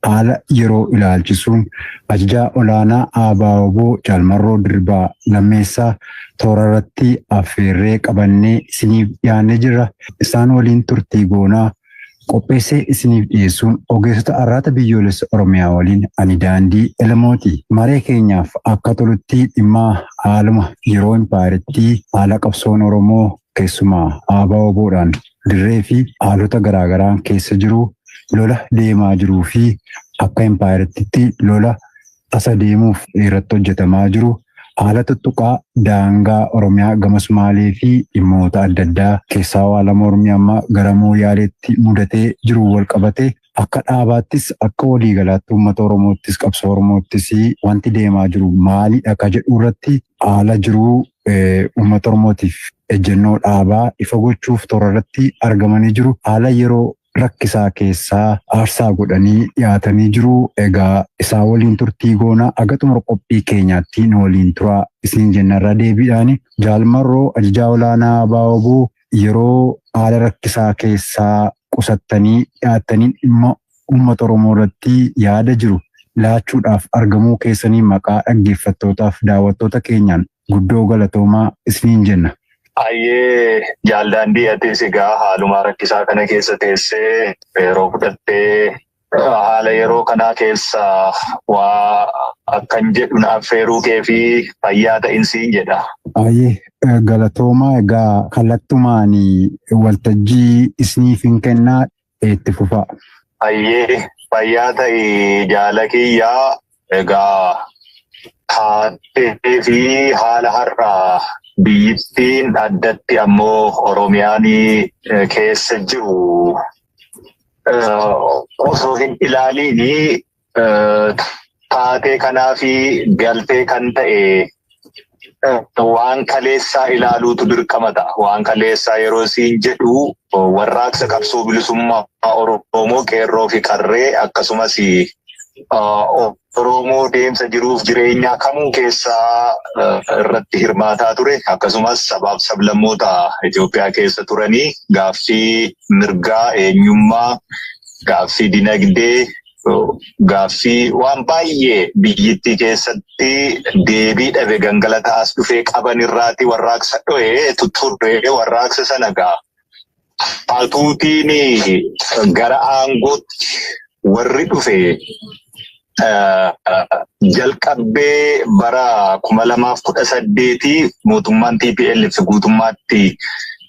haala yeroo ilaalchisuun ajajaa olaanaa ABO Jaalmarroo Dirbaa Lammeessaa toora irratti affeerree qabannee isiniif dhiyaannee jirra. Isaan waliin turtii goonaa qopheessee isiniif dhiyeessuun ogeessota arraata biyyoolessa Oromiyaa waliin ani Daandii Elemooti. Maree keenyaaf akka tolutti dhimma haaluma yeroo impaayiritti haala qabsoon Oromoo keessumaa ABO'dhaan dirree fi haalota garaagaraan keessa jiru lola deemaa jiruu fi akka impaayiritti lola tasa deemuuf irratti hojjetamaa jiru haala tuttuqaa daangaa Oromiyaa gama Sumaalee fi dhimmoota adda addaa keessaa Waalama Oromiyaa amma gara Mooyaaleetti mudatee jiru wal qabatee akka dhaabaattis akka waliigalaatti uummata Oromoottis qabsoo Oromoottis wanti deemaa jiru maalidha akka jedhu irratti haala jiru uummata Oromootiif ejjennoo dhaabaa ifa gochuuf toora irratti argamanii jiru. Haala yeroo rakkisaa keessaa aarsaa godhanii dhiyaatanii jiru. Egaa isaa waliin turtii goonaa aga xumura qophii keenyaatti nu waliin turaa isin jennarra deebiidhaani. Jaalmarroo ajajaa olaanaa ABO yeroo haala rakkisaa keessaa qusattanii dhiyaatanii dhimma uummata Oromoo irratti yaada jiru laachuudhaaf argamuu keessanii maqaa dhaggeeffattootaaf daawwattoota keenyaan guddoo galatoomaa isiniin jenna. Ayyee Jaaldaandii atis egaa haaluma rakkisaa kana keessa teessee yeroo fudhattee haala yeroo kanaa keessa waa akkan jedhu na affeeruu kee fi fayyaa ta'insiin jedha. Ayyee galatoomaa egaa kallattumaan waltajjii isiniif hin kennaa itti fufaa. Ayyee fayyaa ta'e jaala kiyyaa egaa taatee fi haala har'aa biyyittiin addatti ammoo Oromiyaan keessa jiru osoo hin ilaaliin taatee kanaa fi galtee kan ta'e waan kaleessaa ilaaluutu dirqama ta'a. Waan kaleessaa yeroo siin jedhu warraaqsa qabsoo bilisummaa Oromoo qeerroo fi qarree akkasumas Oromoo deemsa jiruuf jireenyaa kamuu keessaa irratti hirmaataa ture. Akkasumas sabaaf sablammoota Itoophiyaa keessa turanii gaaffii mirgaa eenyummaa, gaaffii dinagdee, gaaffii waan baay'ee biyyittii keessatti deebii dhabe gangalataas dhufee qaban irraati warraaqsa dho'ee tutturree warraaqsa sana gaa hatuutiin gara aangootti warri dhufe jalqabbee bara 2018 mootummaan TPLF guutummaatti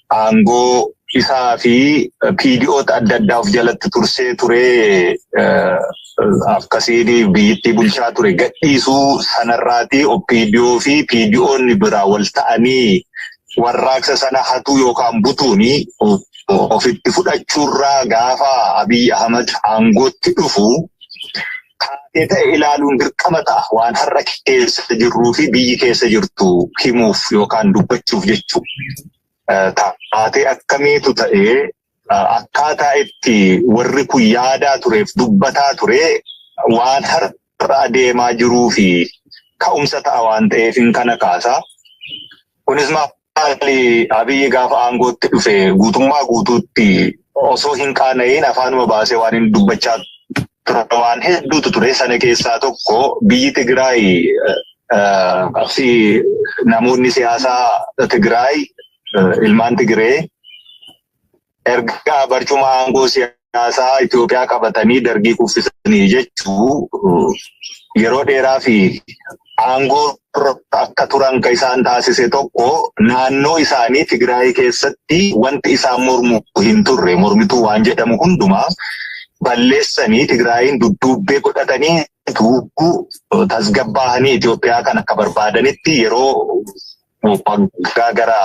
aangoo isaa fi PDO'ta adda addaa of jalatti tursee ture akkasiin biyyittii bulchaa ture gadhiisuu sanarraati PDO fi PDO'n biraa wal ta'anii warraaqsa sana hatuu yookaan butuuni ofitti fudhachuurraa gaafa Abiy Ahmad aangootti dhufu taatee ta'e ilaaluun dirqama ta'a. Waan har'a keessa jirruu fi biyyi keessa jirtu himuuf yookaan dubbachuuf jechuudha. Taatee akkamiitu ta'ee akkaataa itti warri kun yaadaa tureef dubbataa ture waan har'a adeemaa jiruu fi ka'umsa ta'a waan ta'eef hin kana kaasa. Kunis maali Abiy gaafa aangootti dhufe guutummaa guutuutti osoo hin qaana'in afaanuma baasee waan hin dubbachaa waan hedduutu ture. Sana keessaa tokko biyyi Tigraay namoonni siyaasaa Tigraay ilmaan Tigree erga barcuma aangoo siyaasaa Itoophiyaa qabatanii dargii kuffisanii jechuu yeroo dheeraa fi aangoo akka turan kan isaan taasise tokko naannoo isaanii Tigraay keessatti wanti isaan mormu hin turre mormituu waan jedhamu hundumaa balleessanii Tigraayin dudduubbee godhatanii tasgabbaahanii Itoophiyaa kan akka barbaadanitti yeroo waggaa gara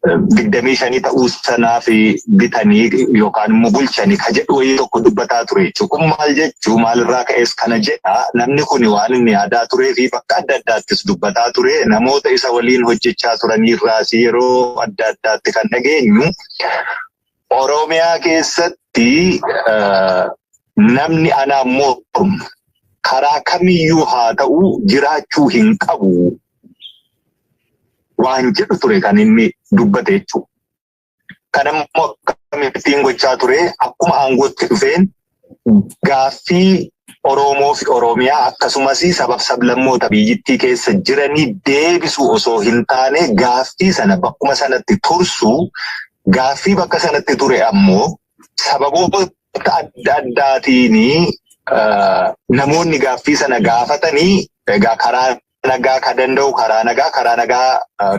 25 ta'uu sanaa fi bitanii yookaan immoo bulchanii ka jedhu wayii tokko dubbataa ture. Kun maal jechuu maalirraa ka'es kana jedha. Namni kun waan inni yaadaa turee fi bakka adda addaattis dubbataa ture. Namoota isa waliin hojjechaa turaniirraas yeroo adda addaatti kan dhageenyu Oromiyaa keessatti namni anaan mormu karaa kamiyyuu haa ta'u jiraachuu hin qabu waan jedhu ture kan inni dubbate jechuudha. Kanammoo akkamittiin gochaa ture akkuma aangootti dhufeen gaaffii Oromoo fi Oromiyaa akkasumas sablammoota biyyittii keessa jiranii deebisuu osoo hin taane gaaffii sana bakkuma sanatti tursuu, gaaffii bakka sanatti ture ammoo sababoota adda addaatiin namoonni gaaffii sana gaafatanii egaa karaa nagaa ka danda'u karaa nagaa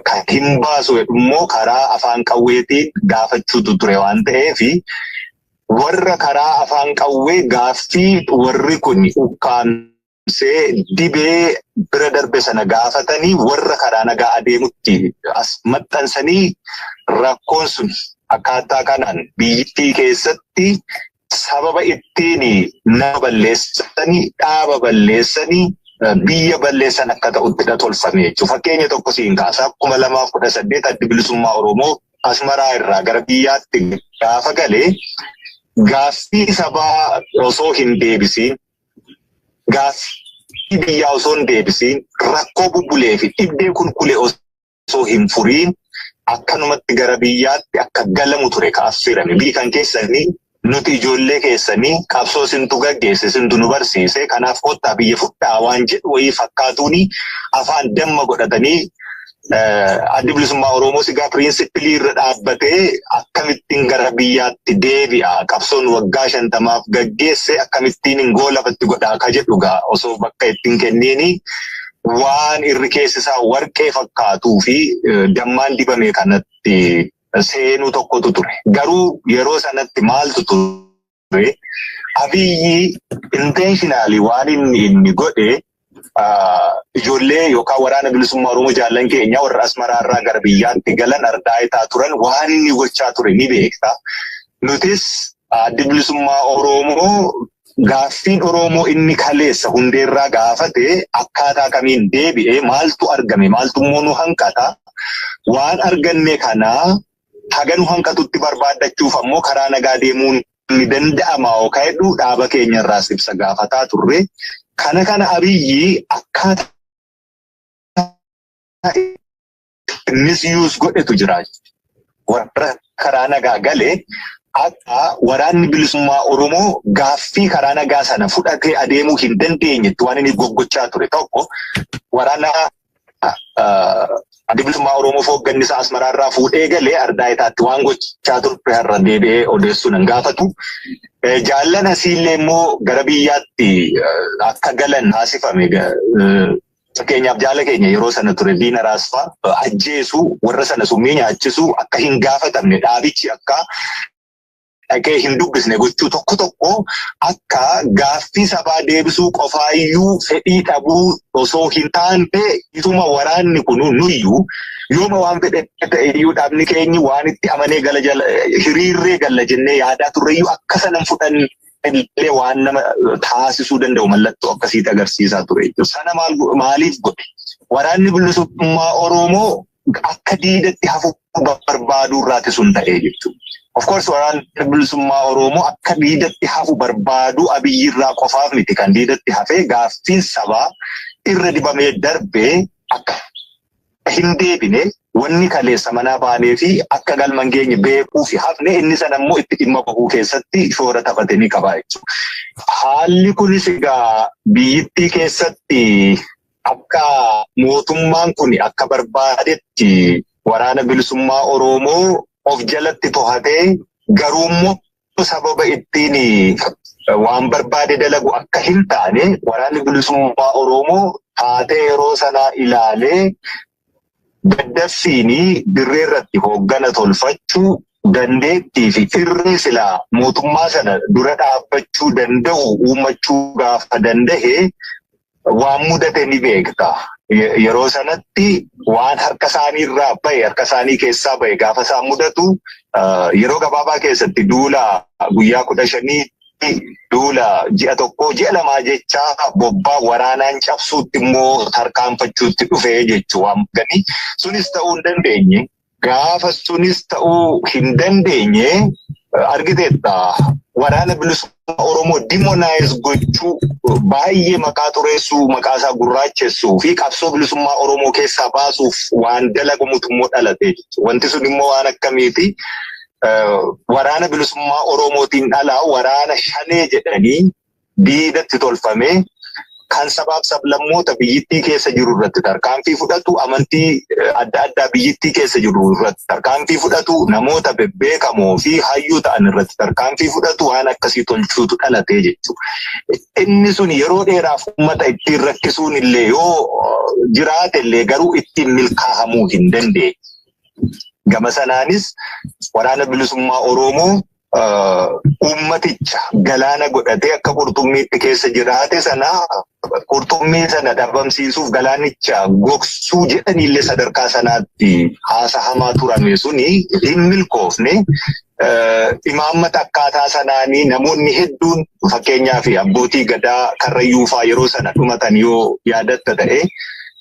kan hin baasu immoo karaa afaan qawweetiin gaafachuutu ture waan ta'eef warra karaa afaan qawwee gaaffii warri kun ukkaamsee dibee bira darbe sana gaafatanii warra karaa nagaa adeemutti as maxxansanii rakkoon sun akkaataa kanaan biyyittii keessatti sababa ittiin nama balleessanii dhaaba balleessanii biyya balleessan akka ta'utti tolfame jechuudha. Fakkeenya tokko siin kaasa 2018 addi bilisummaa Oromoo Asmaraa irraa gara biyyaatti gaafa galee gaaffii sabaa osoo hin deebisiin, gaaffii biyyaa osoo hin deebisiin, rakkoo bubbulee fi dhibdee kulkulee osoo hin furiin akkanumatti gara biyyaatti akka galamu ture kaafsirame. Biyyi kan keessanii nuti ijoollee keessanii qabsoo sintu gaggeesse sintu nu barsiise kanaaf kottaa biyya fudhaa waan jedhu wayii fakkaatuuni afaan damma godhatanii addi bilisummaa Oromoo sigaa piriinsippilii irra dhaabbatee akkamittiin gara biyyaatti deebi'a qabsoon waggaa 50 gaggeesse akkamittiin hin goolabatti godhaa ka jedhugaa osoo bakka ittiin kenneeni waan irri keessisaa warqee fakkaatuu fi dammaan dibame kanatti seenuu tokkotu ture. Garuu yeroo sanatti maaltu ture? Abiyyi intentionally waan inni godhe ijoollee yookaan waraana bilisummaa Oromoo jaallan keenya warra Asmaraa irraa gara biyyaatti galan ardaa'itaa turan waan inni gochaa ture ni beekta. Nutis addi bilisummaa Oromoo gaaffiin Oromoo inni kaleessa hundeerraa gaafate akkaataa kamiin deebi'ee maaltu argame maaltu immoo nu hanqata waan arganne kanaa haga nu hanqatutti barbaaddachuuf ammoo karaa nagaa deemuun ni danda'ama yookaan hedduu dhaaba keenya irraas ibsa gaafataa turre. Kana Abiyyi akkaataa misuse godhetu jira. Warra karaa nagaa galee akka waraanni bilisummaa Oromoo gaaffii karaa nagaa sana fudhatee adeemuu hin dandeenyetti waan inni goggochaa ture tokko waraana addi bilisummaa Oromoo hoogganisa Asmaraa irraa fuudhee galee ardaa'itaatti waan gochaa ture har'a deebi'ee odeessuu nan gaafatu. Jaallan asiillee immoo gara biyyaatti akka galan taasifame fakkeenyaaf jaala keenya yeroo sana ture diina raasfaa ajjeesuu warra sana summii nyaachisuu akka hin gaafatamne dhaabichi akka dhaqee hin dubbisne gochuu tokko akka gaaffii sabaa deebisuu qofaayyuu fedhii dhabuu osoo hin taane ituma waraanni kun nuyyuu yooma waan fedhe ta'eyyuu dhaabni keenyi waan itti amanee hiriirree galla jennee yaadaa turreyyuu akka sanan fudhanne illee waan nama taasisuu danda'u mallattoo akkasiitti agarsiisaa ture. Sana maaliif godhe? Waraanni bilisummaa Oromoo akka diidatti hafu barbaaduu irraati sun ta'ee jechuudha. Of course waraanni bilisummaa Oromoo akka diidatti hafu barbaaduu Abiyyi irraa qofaaf miti kan diidatti hafee gaaffiin sabaa irra dibamee darbee akka hin deebine wanni kaleessa manaa baanee fi akka galman geenye beekuu fi hafne inni sana immoo itti dhimma bahuu keessatti shoora taphate ni qaba jechuudha. Haalli kunis egaa biyyittii keessatti akka mootummaan kun akka barbaadetti waraana bilisummaa Oromoo of jalatti to'atee garuummoo sababa ittiin waan barbaade dalagu akka hin taane waraanni bilisummaa Oromoo taatee yeroo sanaa ilaalee daddaffiin dirree irratti hooggana tolfachuu dandeettii fi irree silaa mootummaa sana dura dhaabbachuu danda'u uumachuu gaafa danda'e waan mudate ni beekta. Yeroo sanatti waan harka isaanii irraa bahe harka isaanii keessaa bahe gaafa isaan mudatu yeroo gabaabaa keessatti duula guyyaa 15 duula ji'a tokko ji'a lamaa jechaa bobbaa waraanaan cabsuutti immoo tarkaanfachuutti dhufee jechuu waan gani sunis ta'uu hin dandeenye gaafa sunis ta'uu hin dandeenye argiteetta waraana bilisummaa Oromoo demonize gochuu baay'ee maqaa xureessuu maqaa isaa gurraachessuu fi qabsoo bilisummaa Oromoo keessaa baasuuf waan dalagamutu immoo dhalate jechuudha. Wanti sun immoo waan akkamiiti waraana bilisummaa Oromootiin alaa waraana shanee jedhanii diidatti tolfamee kan sabaaf sablammoota biyyittii keessa jiru irratti tarkaanfii fudhatu, amantii adda addaa biyyittii keessa jiru irratti tarkaanfii fudhatu, namoota bebbeekamoo fi hayyuu ta'an irratti tarkaanfii fudhatu waan akkasii tolchuutu dhalatee jechuudha. Inni sun yeroo dheeraaf uummata ittiin rakkisuun illee yoo jiraate illee garuu ittiin milkaa'amuu hin dandeenye. Gama sanaanis waraana bilisummaa Oromoo uummaticha galaana godhatee akka qurxummiitti keessa jiraate sana qurxummii sana dhabamsiisuuf galaanicha gogsuu jedhanillee sadarkaa sanaatti haasahamaa turame suni hin milkoofne. Imaammata akkaataa sanaanii namoonni hedduun fakkeenyaaf abbootii gadaa Karrayyuu fa'aa yeroo sana dhumatan yoo yaadatta ta'e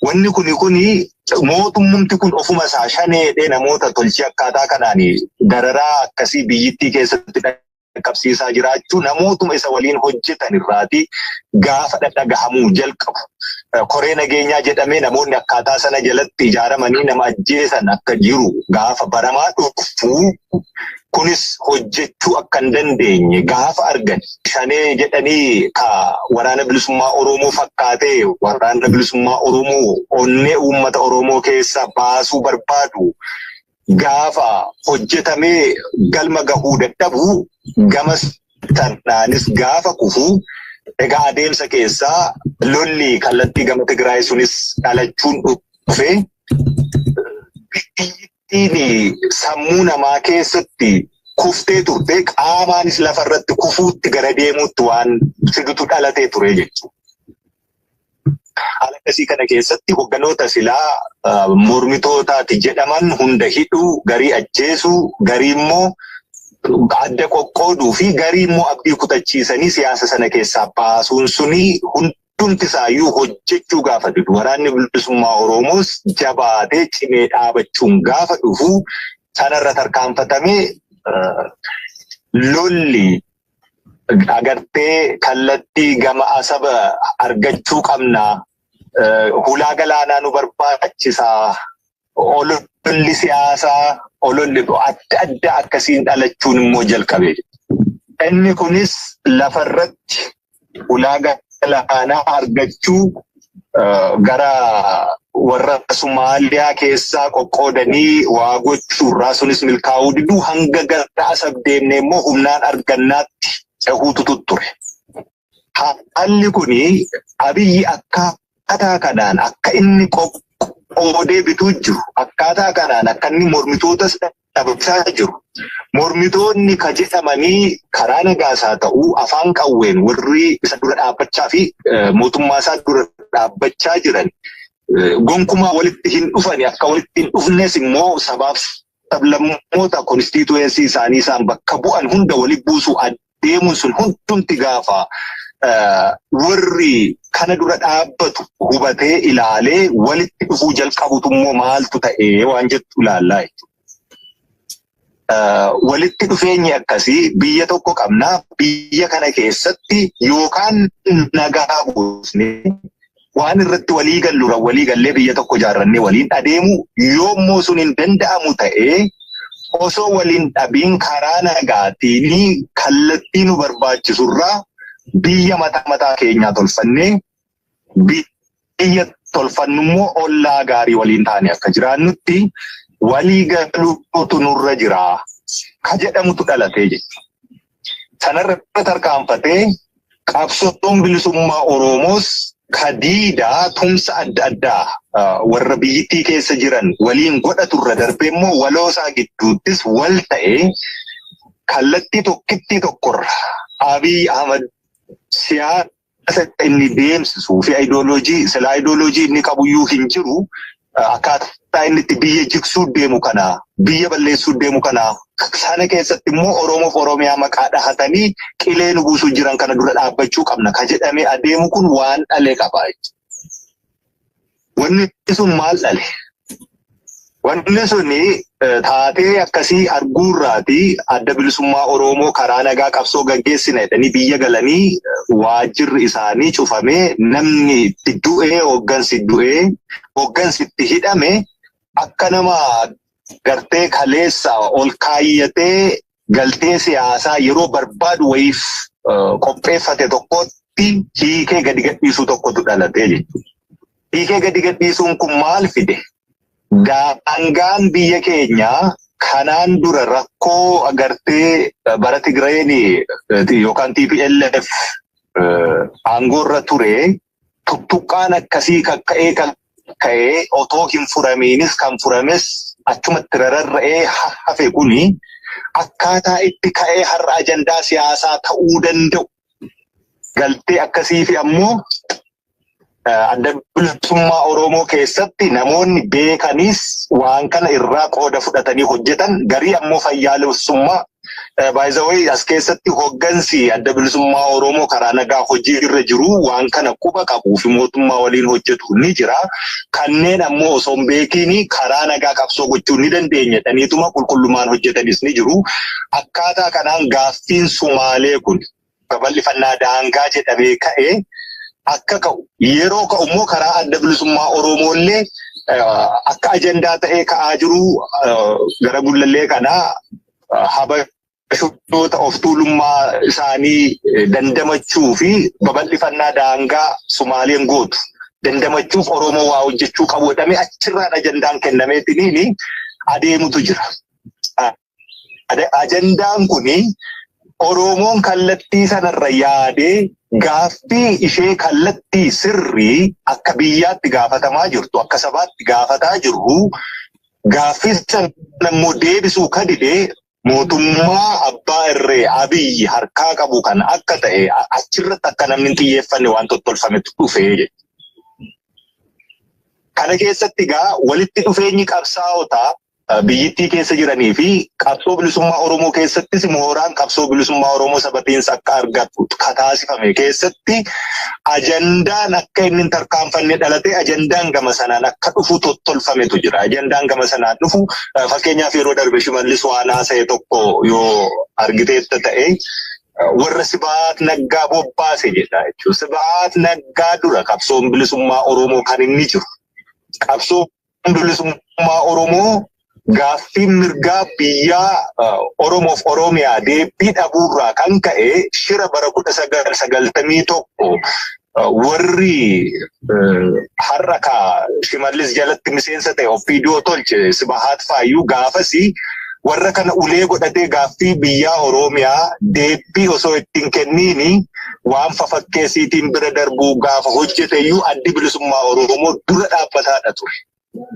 wanni kuni mootummumti kun ofuma isaa shaneedhee namoota tolchii akkaataa kanaanii dararaa akkasii biyyittii keessatti qabsiisaa jiraachuu namootuma isa waliin hojjetan irraati gaafa dhagahamuu jalqabu. Koree nageenyaa jedhamee namoonni akkaataa sana jalatti ijaaramanii nama ajjeesan akka jiru gaafa baramaa dhufu kunis hojjechuu akka hin dandeenye gaafa argan shanee jedhanii ka waraana bilisummaa Oromoo fakkaatee waraana bilisummaa Oromoo onnee uummata Oromoo keessa baasuu barbaadu gaafa hojjetamee galma gahuu dadhabu gama sanaanis gaafa kufu egaa adeemsa keessaa lolli kallattii gama Tigraay sunis dhalachuun dhufe biyyittiin sammuu namaa keessatti kuftee turte qaamaanis lafarratti kufuutti gara deemuutti waan fidutu dhalatee ture jechuudha. Haala akkasii kana keessatti hogganoota silaa mormitootaati jedhaman hunda hidhuu, garii ajjeesuu, garii immoo adda qoqqooduu fi garii immoo abdii kutachiisanii siyaasa sana keessaa baasuun suni hundumti isaayyuu hojjechuu gaafa didu. Waraanni bilisummaa Oromoos jabaatee cimee dhaabachuun gaafa dhufu sanarra tarkaanfatamee lolli agartee kallattii gama asaba argachuu qabna. Hulaa galaanaa nu barbaachisaa. Ololli siyaasaa, ololli adda addaa akkasiin dhalachuun immoo jalqabee. Inni kunis lafarratti hulaa galaanaa argachuu gara warra Somaaliyaa keessaa qoqqoodanii waa gochuurraa sunis milkaa'uu diduu hanga gara asab deemnee immoo humnaan argannaatti cehuutu ture. Haalli kuni Abiyyi akkaataa kanaan akka inni qoqqoodee bituu jiru, akkaataa kanaan akka inni mormitootas dhabamsaa jiru. Mormitoonni ka jedhamanii karaa nagaasaa ta'uu afaan qawween warri isa dura dhaabbachaa fi mootummaa isaa dura dhaabbachaa jiran gonkumaa walitti hin dhufani. Akka walitti hin dhufnes immoo sabaaf sablammoota konstituensii isaanii isaan bakka bu'an hunda walitti buusuu adeemuun sun hundumti gaafa warri kana dura dhaabbatu hubatee ilaalee walitti dhufuu jalqabutu immoo maaltu ta'ee waan jettu ilaallaa jechuudha. Walitti dhufeenyi akkasii biyya tokko qabnaa. Biyya kana keessatti yookaan nagaa buusnee waan irratti walii gallura walii gallee biyya tokko ijaarrannee waliin adeemu yoommoo sun hin danda'amu ta'ee osoo waliin dhabiin karaa nagaatiin kallattii nu barbaachisurraa biyya mataa keenyaa tolfannee biyya tolfannummoo ollaa gaarii waliin taane akka jiraannutti walii galuutu nurra jiraa ka jedhamutu dhalatee jechuudha. Sanarra tarkaanfatee qabsoon bilisummaa Oromoos kadiidaa tumsa adda addaa warra biyyittii keessa jiran waliin godhaturra darbee immoo waloosaa gidduuttis wal ta'ee kallattii tokkittii tokkorra Abiy Ahmad siyaasa inni deemsisuu fi ayidooloojii inni qabuyyuu hin jiru akkaataa inni itti biyya jigsuu deemu kana biyya balleessuu deemu kana sana keessatti immoo Oromoof Oromiyaa maqaa dhahatanii qilee nu buusuu jiran kana dura dhaabbachuu qabna ka jedhamee adeemu kun waan dhalee qaba. Wanni sun maal dhale? Wanni suni taatee akkasii arguurraati adda bilisummaa Oromoo karaa nagaa qabsoo gaggeessina jedhanii biyya galanii waajjirri isaanii cufamee namni itti du'ee hooggansi itti hidhame akka nama gartee kaleessa ol kaayyatee galtee siyaasaa yeroo barbaadu wayiif qopheeffate tokkotti hiikee gadi gadhiisuu tokkotu dhalatee jechuudha. Hiikee gadi gadhiisuun kun maal fide? Daangaan biyya keenyaa kanaan dura rakkoo agartee bara Tigreen yookaan TPLF aangoorra ture tuttuqqaan akkasii ka'ee otoo hin furamiinis kan furames achumatti rarra'ee hafe kuni akkaataa itti ka'ee har'a ajandaa siyaasaa ta'uu danda'u. Galtee akkasii fi ammoo adda bilisummaa Oromoo keessatti namoonni beekanis waan kana irraa qooda fudhatanii hojjetan garii ammoo fayyaalessummaa by the way as keessatti hoggansi adda bilisummaa Oromoo karaa nagaa hojii irra jiru waan kana quba qabuu fi mootummaa waliin hojjetu ni jira. Kanneen ammoo osoo hin beekiin karaa nagaa qabsoo gochuu ni dandeenya dhaniituma qulqullummaan hojjetanis ni jiru. Akkaataa kanaan gaaffiin Sumaalee kun babal'ifannaa daangaa jedhamee ka'ee akka ka'u yeroo ka'u immoo karaa adda bilisummaa Oromoo illee akka ajandaa ta'ee ka'aa jiru gara gullallee kanaa habashoota of tuulummaa isaanii dandamachuu fi babal'ifannaa daangaa Sumaaleen gootu dandamachuuf Oromoo waa hojjechuu qabu jedhamee achirraan ajandaan kennameetiniin adeemutu jira. Ajandaan kuni Oromoon kallattii sanarra yaadee gaaffii ishee kallattii sirrii akka biyyaatti gaafatamaa jirtu akka sabaatti gaafataa jirru gaaffii sana immoo deebisuu kadidee mootummaa abbaa irree Abiyyi harkaa qabu kan akka ta'e achirratti akka namni hin xiyyeeffanne waan tottolfametu dhufee jedhe. Kana keessatti egaa walitti dhufeenyi qabsaa'otaa biyyittii keessa jiranii fi qabsoo bilisummaa Oromoo keessattis mooraan qabsoo bilisummaa Oromoo sabatiinsa akka argatu kataasifame keessatti ajandaan akka inni hin tarkaanfanne dhalate ajandaan gama sanaan akka dhufu tottolfametu jira. Ajandaan gama sanaan dhufu fakkeenyaaf yeroo darbe Shimallis waan haasa'e tokko yoo argiteetta ta'e warra Sibahat Naggaa bobbaase jedha jechuudha. Sibahat Naggaa dura qabsoon bilisummaa Oromoo kan inni jiru. Qabsoon bilisummaa Oromoo gaaffiin mirgaa biyyaa Oromoof Oromiyaa deebii dhabuurraa kan ka'e shira bara 1991 warri har'a ka Shimallis jalatti miseensa ta'e Opiidiyoo tolche Sibahat Faayyuu gaafasii warra kana ulee godhatee gaaffii biyyaa Oromiyaa deebii osoo ittiin kenniini waan fafakkeessiitiin bira darbuu gaafa hojjeteyyuu addi bilisummaa Oromoo dura dhaabbataadha ture.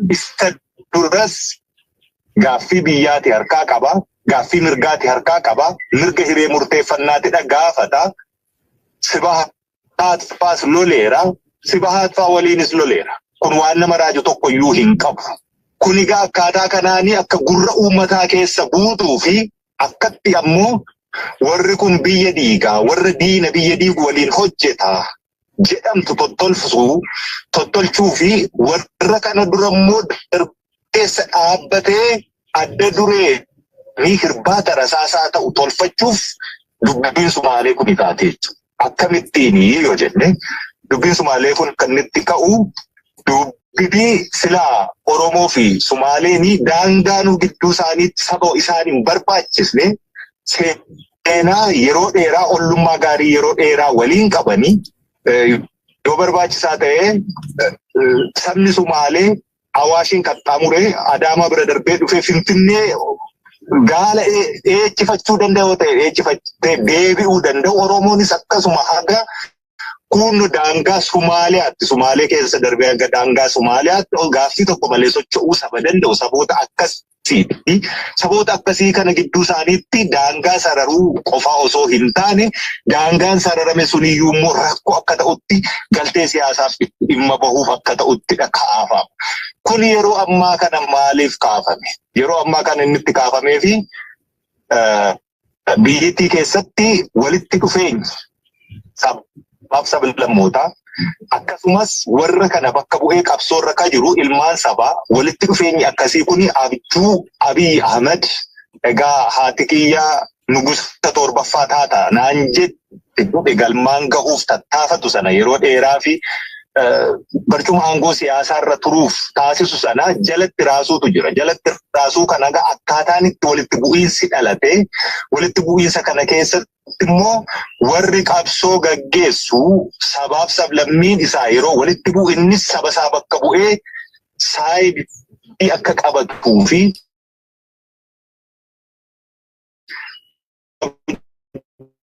Isa duras gaaffii biyyaati harkaa qaba, gaaffii mirgaati harkaa qaba, mirga hiree murteeffannaatidha gaafata. Sibahat faas loleera, Sibahat faa waliinis loleera. Kun waan nama raaju tokko iyyuu hin qabu. Kun egaa akkaataa kanaanii akka gurra uummataa keessa buutuu fi akkatti ammoo warri kun biyya diigaa, warra diina biyya diigu waliin hojjeta jedhamtu tottolchuu fi warra kana dura immoo darbeessa dhaabbatee adda duree ni hirbaata rasaasaa ta'u tolfachuuf dubbiin Sumaalee kun taate jechuudha. Akkamittiin yoo jenne dubbiin Sumaalee kun kan itti ka'u dubbii silaa Oromoo fi Sumaaleeni daangaanuu gidduu isaaniitti saba isaaniin barbaachisne seenaa yeroo dheeraa ollummaa gaarii yeroo dheeraa waliin qabanii yoo barbaachisaa ta'e sabni Sumaalee Awaashiin qaxxaamuree Adaamaa bira darbee dhufee Finfinnee gaala eechifachuu danda'u ta'e eechifatee deebi'uu danda'u. Oromoonis akkasuma haga kun daangaa Sumaaliyaatti Sumaalee keessa darbee hanga daangaa Sumaaliyaatti gaaffii tokko malee socho'uu saba danda'u saboota akkasiiti. Saboota akkasii kana gidduu isaaniitti daangaa sararuu qofaa osoo hin taane daangaan sararame suniyyuu immoo rakkoo akka ta'utti galtee siyaasaaf dhimma bahuuf akka ta'utti kaafama. Kun yeroo ammaa kana maaliif kaafame? Yeroo ammaa kana inni itti kaafamee fi biyyattii keessatti walitti dhufeenyi sabaaf sablammootaa akkasumas warra kana bakka bu'ee qabsoorra ka jiru ilmaan sabaa walitti dhufeenyi akkasii kun abjuu Abiy Ahmed egaa haati kiyyaa nugusa torbaffaa taata naan jette galmaan gahuuf tattaafatu sana yeroo dheeraa fi barcuma aangoo siyaasaa irra turuuf taasisu sana jalatti raasuutu jira. Jalatti raasuu kana akkaataan itti walitti bu'iinsi dhalate walitti bu'iinsa kana keessatti immoo warri qabsoo gaggeessu sabaaf sablammiin isaa yeroo walitti bu'u innis saba isaa bakka bu'ee saayidii akka qabatuu fi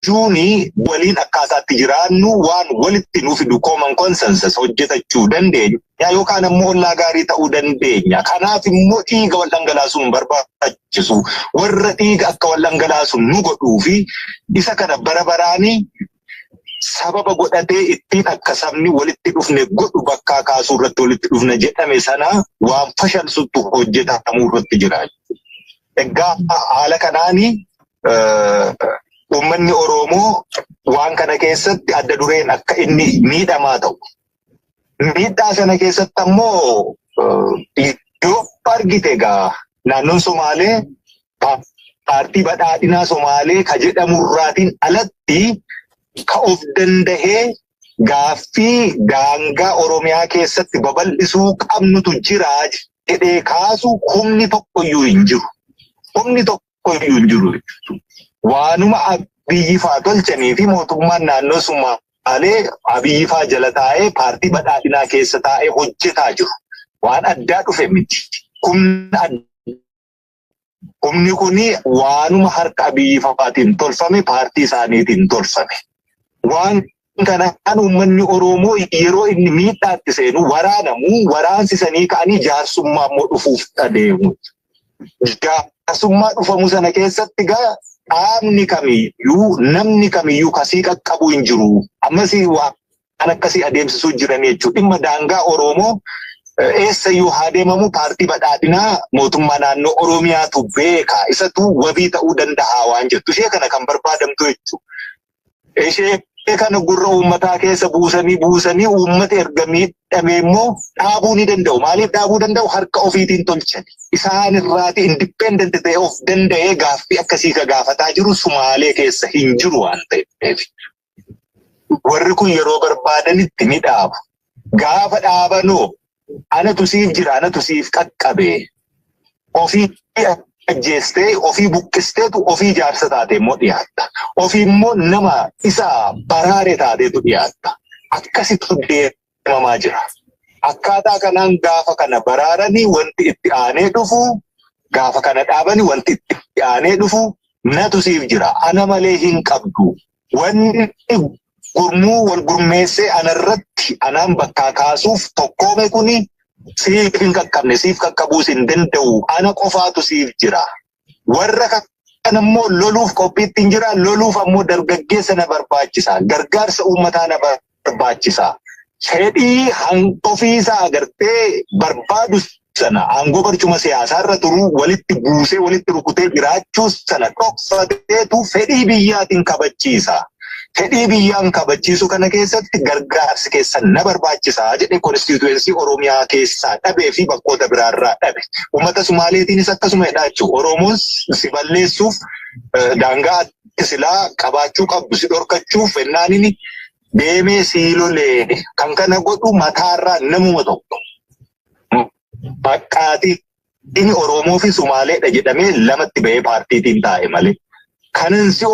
juuni waliin akkaataatti jiraannu waan walitti nuuf fidu common consensus hojjetachuu dandeenya yookaan ammoo ollaa gaarii ta'uu dandeenya. Kanaaf immoo dhiiga wal dhangalaasuun barbaachisu warra dhiiga akka wal dhangalaasuun nu godhuu fi isa kana bara baraanii sababa godhatee ittiin akka sabni walitti dhufne godhu bakkaa kaasuu irratti walitti dhufne jedhame sana waan fashalsutti hojjetamuu irratti jira. Egaa haala kanaanii uummanni Oromoo waan kana keessatti adda dureen akka inni miidhamaa ta'u. Miidhaa sana keessatti ammoo yoo argite egaa naannoon Somaalee paartii badhaadhinaa Somaalee ka jedhamurraatiin alatti ka of dandahee gaaffii daangaa Oromiyaa keessatti babal'isuu qabnutu jira jedhee kaasu humni tokkoyyuu hin jiru. Humni tokkoyyuu hin jiru. Waanuma Abiyyi faa tolchanii fi mootummaan naannoo Somaalee Abiyyi faa jala taa'ee paartii badhaadhinaa keessa taa'ee hojjetaa jiru. Waan addaa dhufe miti. Humni kuni waanuma harka Abiyyi faatiin tolfame paartii isaaniitiin tolfame. Waan kanaan uummanni Oromoo yeroo inni miidhaatti seenu waraansisanii ka'anii jaarsummaa immoo dhufuuf adeemu. Jaarsummaa dhufamu sana keessatti gaa dhaabni kamiyyuu namni kamiyyuu kasii qaqqabu hin jiru. Ammas waan akkasii adeemsisuu jiranii jechuudha. Dhimma daangaa Oromoo eessayyuu haa deemamu paartii badhaadhinaa mootummaa naannoo Oromiyaatu beeka. Isatu wabii ta'uu danda'a waan jettu. Ishee kana kan barbaadamtu jechuudha. Ishee kana gurra uummataa keessa buusanii uummata erga miidhame immoo dhaabuu ni danda'u. Maaliif dhaabuu danda'u? Harka ofiitiin tolchani. Isaan irraati independent ta'e of danda'ee gaaffii akkasii ka gaafataa jiru Sumaalee keessa hin jiru waan ta'eef. Warri kun yeroo barbaadanitti ni dhaabu. Gaafa dhaabanoo anatu siif jira, anatu siif qaqqabe. Ofii ajjeestee, ofii buqqisteetu ofii jaarsa taatee immoo dhiyaatta. Ofii immoo nama isa baraare taateetu dhiyaatta. Akkasitti deemamaa jira. Akkaataa kanaan gaafa kana baraaranii wanti itti aanee dhufu, gaafa kana dhaabanii wanti itti aanee dhufu natu siif jira. Ana malee hin qabdu. Wanni gurmuu wal gurmeessee anarratti anaan bakkaa kaasuuf tokkoome kuni siif hin qaqqabne, siif qaqqabuus hin danda'u. Ana qofaatu siif jira. Warra kana immoo loluuf qophiitti hin jira. Loluuf ammoo dargaggeessa na barbaachisa. Gargaarsa uummataa na barbaachisa. Fedhii ofiisaa agartee barbaadu sana aangoo barcuma siyaasaa irra turuu walitti buusee walitti rukutee jiraachuu sana dhoksateetu fedhii biyyaatiin kabachiisa. Fedhii biyyaan kabachiisu kana keessatti gargaarsi keessan na barbaachisaa jedhe konstituensii Oromiyaa keessaa dhabee fi bakkoota biraarraa dhabe. Uummata Sumaaleetiinis akkasuma jedhaa jechuudha. Oromoon si balleessuuf daangaa silaa qabaachuu qabdu si dhorkachuuf ennaanini deemee siilolee kan kana godhu mataarraa namuma tokko. Baqqaatii inni Oromoo fi Sumaaleedha jedhamee lamatti bahee paartiitiin taa'e malee. Kanan si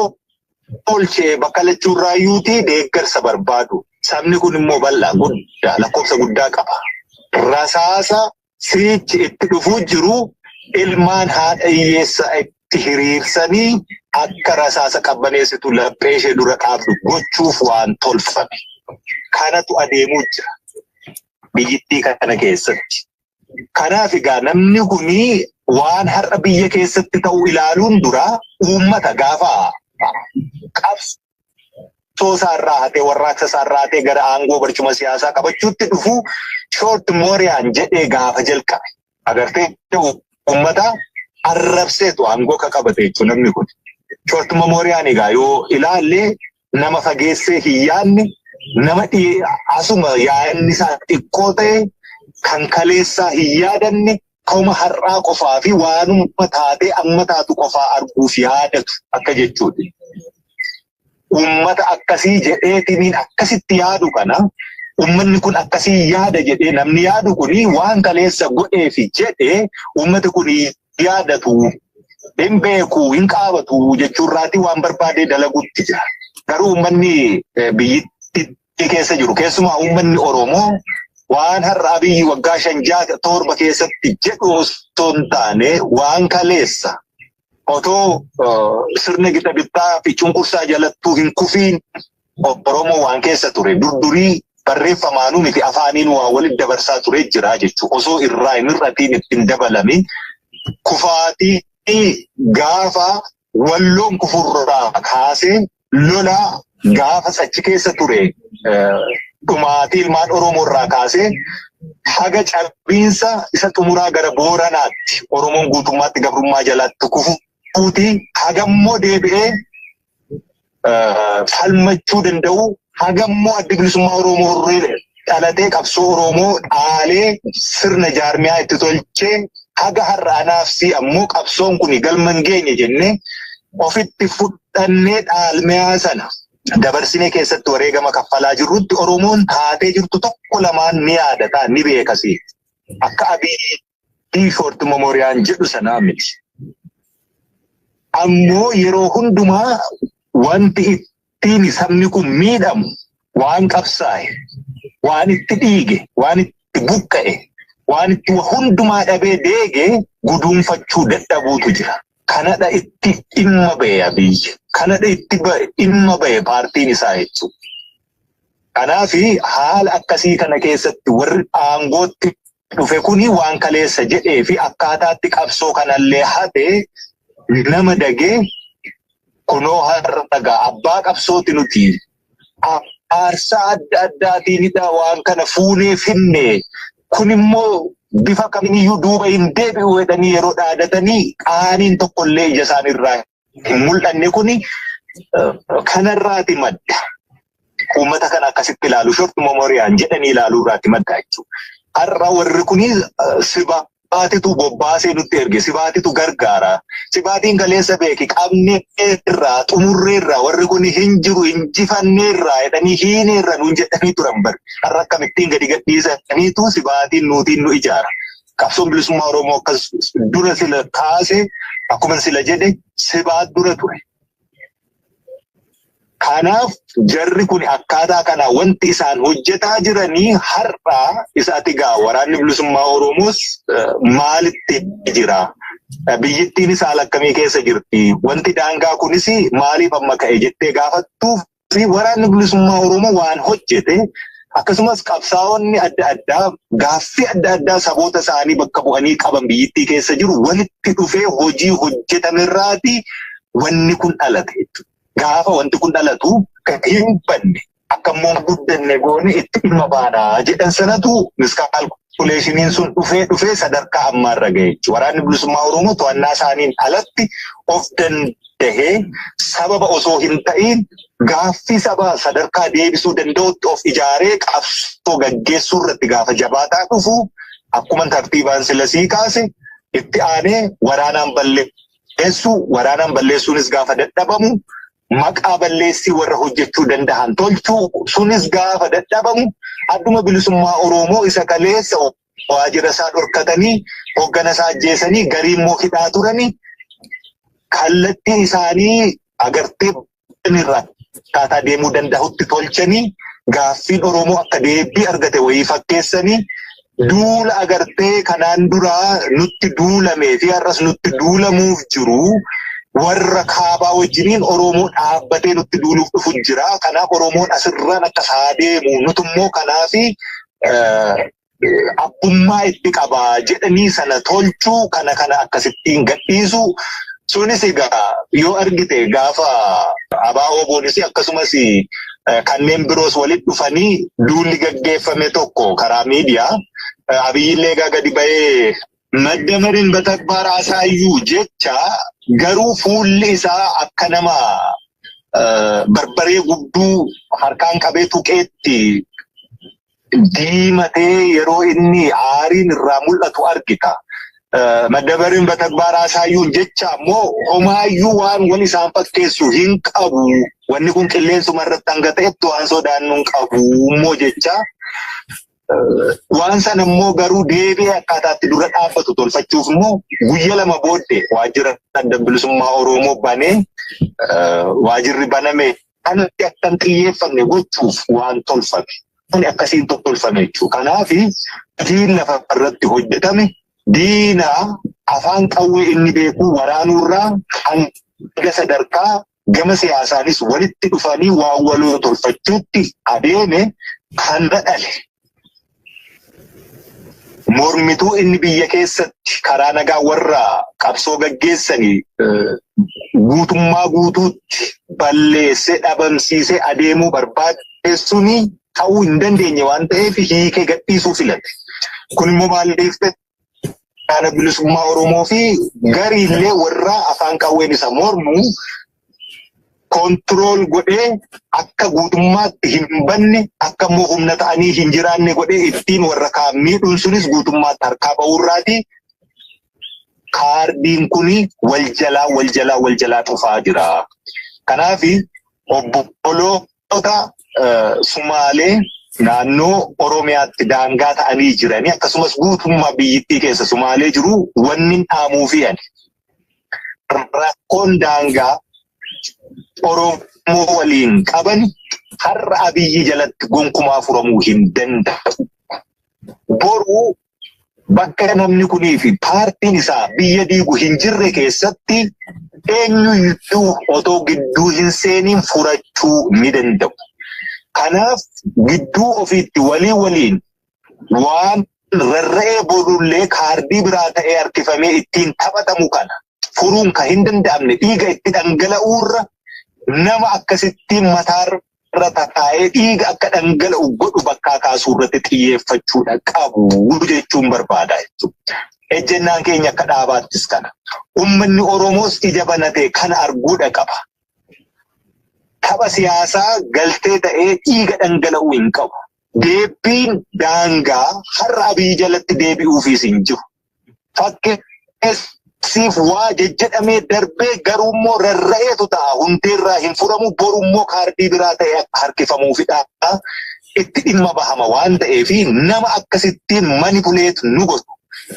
olchee bakka lachuurraayyuutii deeggarsa barbaadu. Sabni kun immoo bal'aa guddaa lakkoofsa guddaa qaba. Rasaasa siichi itti dhufuu jiru ilmaan haadha hiyyeessa itti hiriirsanii akka rasaasa qabbaneessitu laphee ishee dura dhaabdu gochuuf waan tolfame. Kanatu adeemuu jira biyyittii kana keessatti. Kanaaf egaa namni kuni waan har'a biyya keessatti ta'u ilaaluun dura uummata gaafa qabsoo isaarraa hatee warraaqsa isaarraa hatee gara aangoo barcuma siyaasaa qabachuutti dhufu short mooriyaan jedhee gaafa jalqabe. Agartee uummata arrabseetu aangoo ka qabate jechuun namni kun. Short mooriyaan egaa yoo ilaalle nama fageessee hin yaadne nama asuma yaa'inni isaa xiqqoo ta'e kan kaleessaa hin yaadanne kauma har'aa qofaa fi waanuma taatee amma taatu qofaa arguuf yaadatu akka jechuudha. Uummata akkasii jedheetiniin akkasitti yaadu kana ummanni kun akkasii yaada jedhee namni yaadu kuni waan kaleessa godhee fi jedhee ummati kun yaadatu hin beeku hin qaabatu jechuurraati waan barbaadee dalagutti jira. Garuu ummanni biyyattii keessa jiru keessumaa ummanni Oromoo waan har'a Abiyyi waggaa 5-7 keessatti jedhu osoo hin taane waan kaleessa otoo sirna gita bittaa fi cunqursaa jalattuu hin kufiin Oromoo waan keessa ture durdurii barreeffamaanuu miti afaaniin waa walitti dabarsaa ture jira jechuudha. Osoo irraa hin hir'atiin ittiin dabalamin kufaatii gaafa walloon kufurraa kaasee lola gaafa sachi keessa ture dhumaatii ilmaan Oromoo irraa kaasee haga cabiinsa isa xumuraa gara Booranaatti Oromoon guutummaatti gabrummaa jalatti kufuuti hagammoo deebi'ee falmachuu danda'u hagammoo adda bilisummaa Oromoo dhalatee qabsoo Oromoo dhaalee sirna jaarmiyaa itti tolchee haga har'aanaaf si ammoo qabsoon kun galman geenye jennee ofitti fudhannee dhaalmiyaa sana dabarsinee keessatti wareegama kaffalaa jirrutti Oromoon taatee jirtu tokko lamaan ni yaadata ni beekasi. Akka Abiyyi Short Memoriaan jedhu sanaa miti. Ammoo yeroo hundumaa wanti ittiin sabni kun miidhamu waan qabsaa'e, waan itti dhiige, waan itti buqqa'e, waan itti hundumaa dhabee deege guduunfachuu dadhabuutu jira. Kanadha itti dhimma ba'e Abiyyi. Kanadha itti dhimma ba'e paartiin isaa jechuudha. Kanaafi haala akkasii kana keessatti warri aangootti dhufe kuni waan kaleessa jedhee fi akkaataatti qabsoo kanallee hate nama dagee kunoo har'a dhagaa abbaa qabsooti nuti aarsaa adda addaatiinidha waan kana fuunee finne kun immoo bifa kamiiniyyuu duuba hin deebi'u jedhanii yeroo dhaadatanii qaaniin tokkollee ija isaaniirraa hin mul'anne kuni kanarraati madda. Uummata kana akkasitti ilaalu Short Memoriaan jedhanii ilaaluu irraati madda jechuudha. Har'a warri kuni sibaatitu bobbaasee nutti erge, sibaatitu gargaara. Sibaatiin kaleessa beeki qabnee irraa xumurree irraa warri kuni hin jiru injifannee irraa jedhanii hiinee irra nuun jedhanii turan bari. Har'a akkamittiin gadi gadhiisaniitu sibaatiin nuutiin nu ijaara. Qabsoon bilisummaa Oromoo akkas dura sila kaase akkuma sila jedhe sibaat dura ture. Kanaaf jarri kun akkaataa kana wanti isaan hojjetaa jiranii har'a isaati gaa waraanni bilisummaa Oromoos maalitti jira? Biyyittiin isaa akkamii keessa jirti? Wanti daangaa kunis maaliif amma ka'e jettee gaafattuu fi waraanni bilisummaa Oromoo waan hojjete akkasumas qabsaa'onni adda addaa gaaffii adda addaa saboota isaanii bakka bu'anii qaban biyyittii keessa jiru walitti dhufee hojii hojjetamerraati wanni kun dhalate jechuudha. Gaafa wanti kun dhalatu hin banne akkammoo guddanne goone itti dhimma baanaa jedhan sanatu miskaalkuleeshiniin sun dhufee sadarkaa ammaarra ga'e jechuudha. Waraanni bilisummaa Oromoo to'annaa isaaniin alatti of dandahee sababa osoo hin ta'in gaaffii sabaa sadarkaa deebisuu danda'utti of ijaaree qabsoo gaggeessuu irratti gaafa jabaataa dhufu akkuma tartiibaan silasii kaase itti aanee waraanaan balleessuunis gaafa dadhabamu maqaa balleessii warra hojjechuu danda'an tolchuu sunis gaafa dadhabamu adduma bilisummaa Oromoo isa kaleessa waajjira isaa dhorkatanii hoggana isaa ajjeesanii garii immoo hidhaa turanii kallattii isaanii agartee irraa akkaataa deemuu danda'utti tolchanii gaaffiin Oromoo akka deebii argate wayii fakkeessanii duula agartee kanaan duraa nutti duulamee fi har'as nutti duulamuuf jiru. Warra kaabaa wajjiniin Oromoo dhaabbatee nutti duuluuf dhufu jira. Kanaaf Oromoon asirraan akka isaa deemu nutummoo kanaafi abbummaa itti qabaa jedhanii sana tolchuu kana akkasittiin gadhiisu. Sunis egaa yoo argite gaafa ABO boonis akkasumas kanneen biroos walitti dhufanii duulli gaggeeffame tokko karaa miidiyaa Abiyyillee gadi ba'ee Maddamariin Batagbaar Asaayyuu jecha garuu fuulli isaa akka nama barbaree gudduu harkaan qabee tuqeetti diimatee yeroo inni aariin irraa mul'atu argita. Maddamariin Batagbaar Asaayyuun jecha ammoo homaayyuu waan wal isaan fakkeessu hin qabu wanni kun qilleensuma irratti hanga ta'etti waan sodaannuun qabu jecha waan sana immoo garuu deebi'ee akkaataatti dura dhaabbatu tolfachuuf immoo guyya lama booddee waajjira adda bilisummaa Oromoo banee waajjirri baname kan akkan xiyyeeffamne gochuuf waan tolfame. Kun akkasiin tolfame jechuudha. Kanaaf diin lafa irratti hojjetame diina afaan qawwee inni beeku waraanurraa hanga sadarkaa gama siyaasaanis walitti dhufanii waan waloo tolfachuutti adeeme kan dhale. Mormituu inni biyya keessatti karaa nagaa warra qabsoo gaggeessanii guutummaa guutuutti balleessee dhabamsiisee adeemuu barbaadeessuni ta'uu hin dandeenye waan ta'eef hiikee gadhiisuu filate. Kun immoo maaliif adda bilisummaa Oromoo fi gariillee warra afaan qawween isa mormu kontirool godhee akka guutummaatti hin banne akka immoo humna ta'anii hin jiraanne godhee ittiin warra kaan miidhuun sunis guutummaatti harkaa ba'uurraati. Kaardiin kuni wal jalaa dhufaa jira. Kanaaf obboloota Sumaalee naannoo Oromiyaatti daangaa ta'anii jiranii akkasumas guutummaa biyyittii keessa Sumaalee jiru wanni dhaamuu fi rakkoon daangaa Oromoo waliin qaban har'a Abiyyi jalatti gonkumaa furamuu hin danda'u. Boruu bakka namni kunii fi paartiin isaa biyya diigu hin jirre keessatti eenyuyyuu otoo gidduu hin seeniin furachuu ni danda'u. Kanaaf gidduu ofiitti waliin waan rarra'ee borullee kaardii biraa ta'ee harkifamee ittiin taphatamu kana furuun kan hin danda'amne dhiiga itti dhangala'uurra nama akkasittiin mataarra tataa'ee dhiiga akka dhangala'u godhu bakkaa kaasuurratti xiyyeeffachuudha qabu jechuun barbaada jechuudha. Ejjennaan keenya akka dhaabaattis kana. Uummanni Oromoos ija banatee kana arguudha qaba. Tapha siyaasaa galtee ta'ee dhiiga dhangala'uu hin qabu. Deebiin daangaa har'a Abiyyi jalatti deebi'uufis hin jiru. Fakkeessiif waa jejjedhamee darbee garuummoo rarra'eetu ta'a. Hundeerraa hin furamu borummoo kaardii biraa ta'ee akka harkifamuufidha. Itti dhimma bahama waan ta'eef nama akkasittiin manipuleetu nu godhu.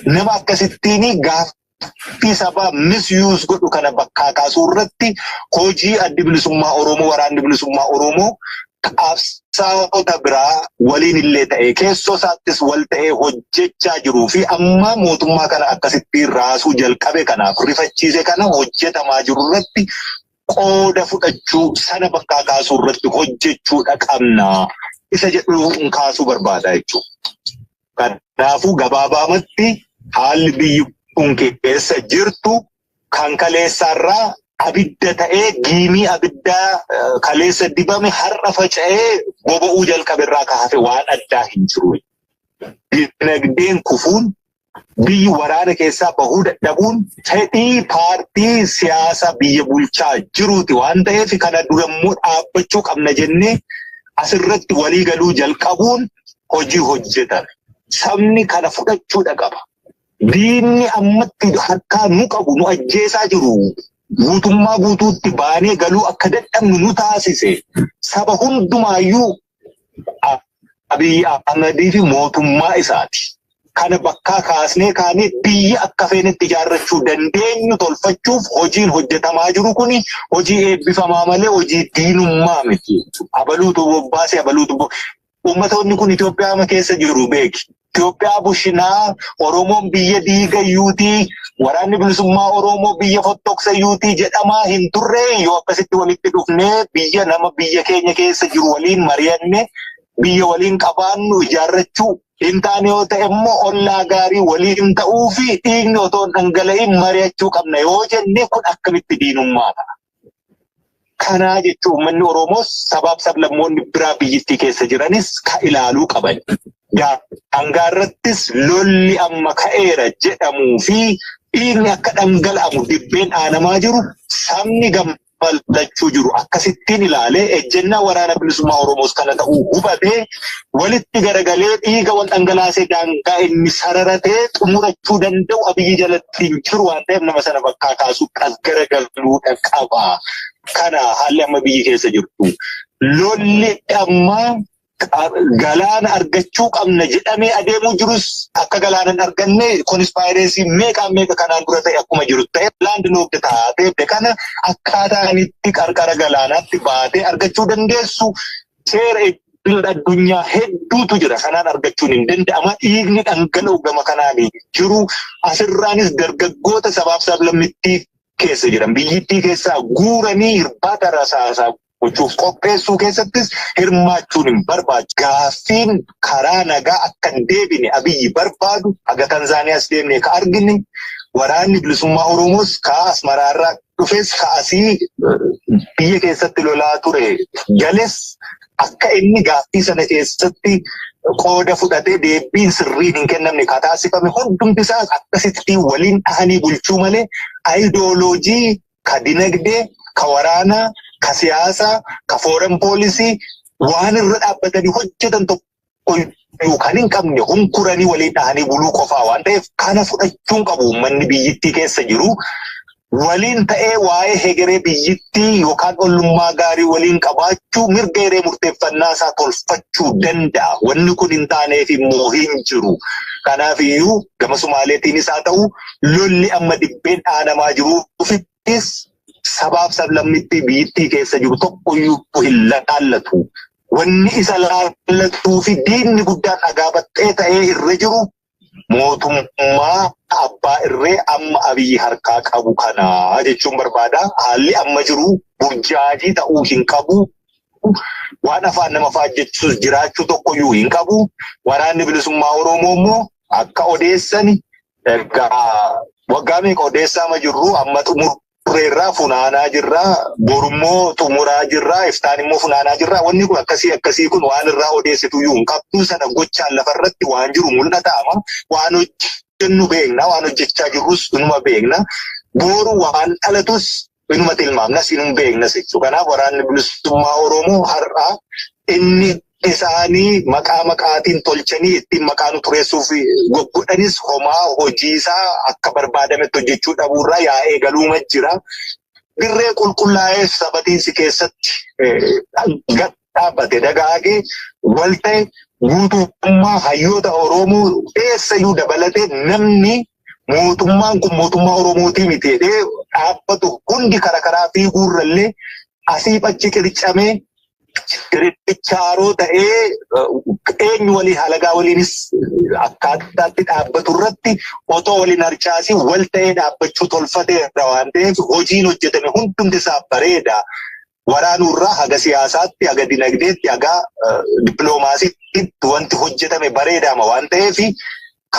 Nama akkasittiin gaaffii sabaa misyuus godhu kana bakkaa kaasuu irratti hojii addi bilisummaa Oromoo waraanni bilisummaa Oromoo qabsaa'ota biraa waliin illee ta'ee keessoo isaattis wal ta'ee hojjechaa jiruu fi amma mootummaa kana akkasittiin raasuu jalqabe kanaaf rifachiise kana hojjetamaa jiru irratti qooda fudhachuu sana bakkaa kaasuu irratti hojjechuudha qabna. Isa jedhu kaasuu barbaada jechuudha. Kanaafuu gabaabaamatti haalli biyyi kun keessa jirtu kan kaleessaarraa abidda ta'ee giimii abiddaa kaleessa dibame har'a faca'ee boba'uu jalqaberraa kaafee waan addaa hin jiru. Dinagdeen kufuun biyyi waraana keessaa bahuu dadhabuun fedhii paartii siyaasa biyya bulchaa jiruuti waan ta'eef kana durammoo dhaabbachuu qabna jennee asirratti walii galuu jalqabuun hojii hojjetame. Sabni kana fudhachuudha qaba. Diinni ammatti harkaa nu qabu nu ajjeesaa jiru. Guutummaa guutuutti baanee galuu akka dadhabnu nu taasise. Saba hundumaayyuu Abiyyi Ahmedii fi mootummaa isaati. Kana bakkaa kaasnee kaanee biyya akka feenetti ijaarrachuu dandeenyu tolfachuuf hojiin hojjetamaa jiru kuni hojii eebbifamaa malee hojii diinummaa miti. Abaluutu bobbaase abaluutu ummatoonni kun Itoophiyaa keessa jiru beeki. Itoophiyaa bushinaa Oromoon biyya diigayyuutii waraanni bilisummaa Oromoo biyya fottoksayyuutii jedhamaa hin turre yoo akkasitti walitti dhufnee biyya nama biyya keenya keessa jiru waliin mari'anne biyya waliin qabaannu ijaarrachuu hin taane yoo ta'e immoo ollaa gaarii waliin ta'uu fi dhiigni otoo dhangala'in mari'achuu qabna yoo jenne kun akkamitti diinummaa ta'a. Kanaa jechuun uummanni Oromoos sabaaf sablammoonni biraa biyyittii keessa jiranis ka ilaaluu qaban. Daangaarrattis lolli amma ka'eera jedhamuu fi dhiigni akka dhangala'amu dibbeen aanamaa jiru sabni gammachuu jiru akkasittiin ilaalee ejjennaa waraana bilisummaa Oromoos kana ta'uu hubatee walitti garagalee dhiiga wal dhangalaasee daangaa inni sararatee xumurachuu danda'u Abiyyi jalatti hin jiru waan ta'eef nama sana bakkaa kaasuu as garagaluudha qaba. kana haalli amma biyyi keessa jirtu. Lolli amma galaana argachuu qabna jedhamee adeemuu jirus akka galaana hin arganne konspaayireensii meeqa kanaan dura ta'e akkuma jiru ta'e laandi lookte taatee kana akkaataa itti qarqara galaanaatti baatee argachuu dandeessu seera addunyaa hedduutu jira. Kanaan argachuun hin danda'ama. Dhiigni dhangala'u gama kanaan jiru. Asirraanis dargaggoota sabaaf sablammittii keessa jiran biyyittii keessaa guuranii hirbaata rasaasaa gochuuf qopheessuu keessattis hirmaachuun hin barbaachisu. Gaaffiin karaa nagaa akka hin deebine Abiyyi barbaadu haga Tanzaaniyaas deemnee ka argine waraanni bilisummaa Oromoos Asmaraarraa dhufes asii biyya keessatti lolaa ture gales akka inni gaaffii sana keessatti qooda fudhatee deebiin sirriin hin kennamne taasifame hundumti isaas akkasitti waliin dhahanii bulchuu malee aayidooloojii ka dinagdee ka waraanaa ka siyaasaa ka fooren poolisii waan irra dhaabbatanii hojjetan tokko kan hin qabne hunkuranii waliin dhahanii buluu qofaa waan ta'eef kana fudhachuun qabu uummanni biyyittii keessa jiru. Waliin ta'ee waa'ee hegeree biyyittii yookaan ollummaa gaarii waliin qabaachuu mirga hiree murteeffannaa isaa tolfachuu danda'a. Wanni kun hin taaneef immoo hin jiru. Kanaafiyyuu gama Sumaaleetiinis haa ta'u lolli amma dibbeen dhaanamaa jiruufittis sabaaf sablammittii biyyittii keessa jiru tokkoyyuu hin laallatu. Wanni isa laallatuu fi diinni guddaan dhagaa baxxee ta'ee irra jiru mootummaa abbaa irree amma Abiyyi harkaa qabu kana jechuun barbaada. Haalli amma jiru burjaajii ta'uu hin qabu. Waan afaan nama faajjechuus jiraachuu tokkoyyuu hin qabu. Waraanni bilisummaa Oromoo immoo akka odeessani waggaa meeqa odeessaa jirru amma xumurreerraa funaanaa jirraa, borummoo xumuraa jirraa, iftaan immoo funaanaa jirraa. Wanni kun akkasii kun waan irraa odeessituyyuu hin qabdu. Sana gochaan lafarratti waan jiru mul'ataama. Waan hojjennu beekna, waan hojjechaa jirrus inuma beekna. Boru waan dhalatus inuma tilmaamnas inuma beeknas jechuudha. Kanaaf waraanni bilisummaa Oromoo har'aa inni isaanii maqaatiin tolchanii ittiin maqaan tureessuuf godhanis homaa hojiisaa akka barbaadametti hojjechuu dhabuurraa yaa'ee galuuma jira. Dirree qulqullaa'ee sabatiinsi keessatti dhaabbate dagaagee wal ta'e guutummaa hayyoota Oromoo eessayyuu dabalatee namni mootummaan kun mootummaa Oromootii miti jedhee dhaabbatu hundi karaa fiiguurrallee asiif achi qiricamee Kirichaaroo ta'ee eenyu waliin halagaa waliinis akkaataatti dhaabbatu irratti otoo waliin harcaasii wal ta'ee dhaabbachuu tolfateera waan ta'eef hojiin hojjetame hundumti isaa bareeda. Waraanurraa haga siyaasaatti, haga dinagdeetti, haga dippiloomaasiitti wanti hojjetame bareedama waan ta'eef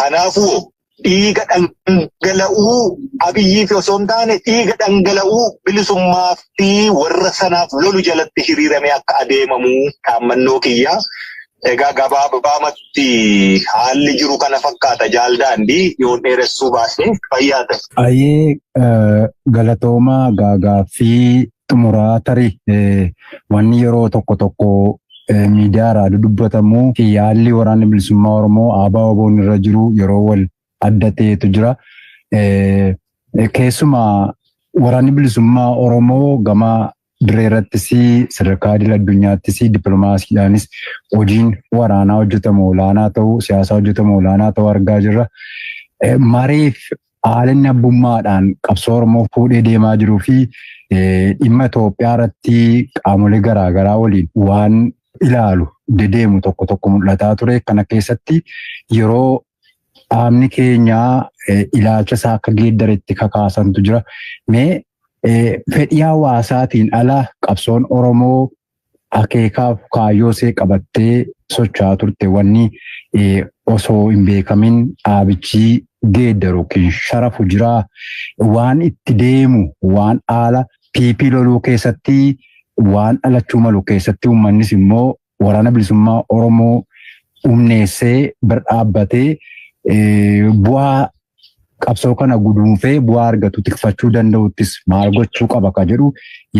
kanaafuu dhiiga dhangala'uu Abiyyiif osoo hin taane dhiiga dhangala'uu bilisummaa fi warra sanaaf lolu jalatti hiriirame akka adeemamu dhaammannoo kiyya. Egaa gabaabumatti haalli jiru kana fakkaata jaaldaandii yoo dheeressuu baasnee fayyaa ta'e. Ayyee galatoomaa gaaffii xumuraa tarii wanni yeroo tokko miidiyaa dubbatamu yaalli waraanni bilisummaa Oromoo ABO irra jiru yeroo wal adda ta'etu jira. Keessumaa waraanni bilisummaa Oromoo gama direerrattis sadarkaa idil addunyaattis dippiloomaasiidhaanis hojiin waraanaa hojjetamu olaanaa ta'uu, siyaasaa hojjetamu olaanaa ta'uu argaa jirra. Mariif haalinni abbummaadhaan qabsoo Oromoo fuudhee deemaa jiruu fi dhimma Itoophiyaa irratti qaamolee garaagaraa waliin waan ilaalu dedeemu tokko mul'ataa ture. Kana keessatti yeroo dhaabni keenyaa ilaalcha isaa akka geeddaretti kakaasantu jira. Mee fedhii hawaasaatiin ala qabsoon Oromoo akeekaaf kaayyoo ishee qabattee socho'aa turte wanni osoo hin beekamin dhaabichi geeddaru yookiin sharafu jira. Waan itti deemu waan haala PP loluu keessatti waan dhalachuu malu keessatti uummannis immoo waraana bilisummaa Oromoo humneessee bira dhaabbatee bu'aa qabsoo kana guduunfee bu'aa argatu tikfachuu danda'uttis maal gochuu qaba ka jedhu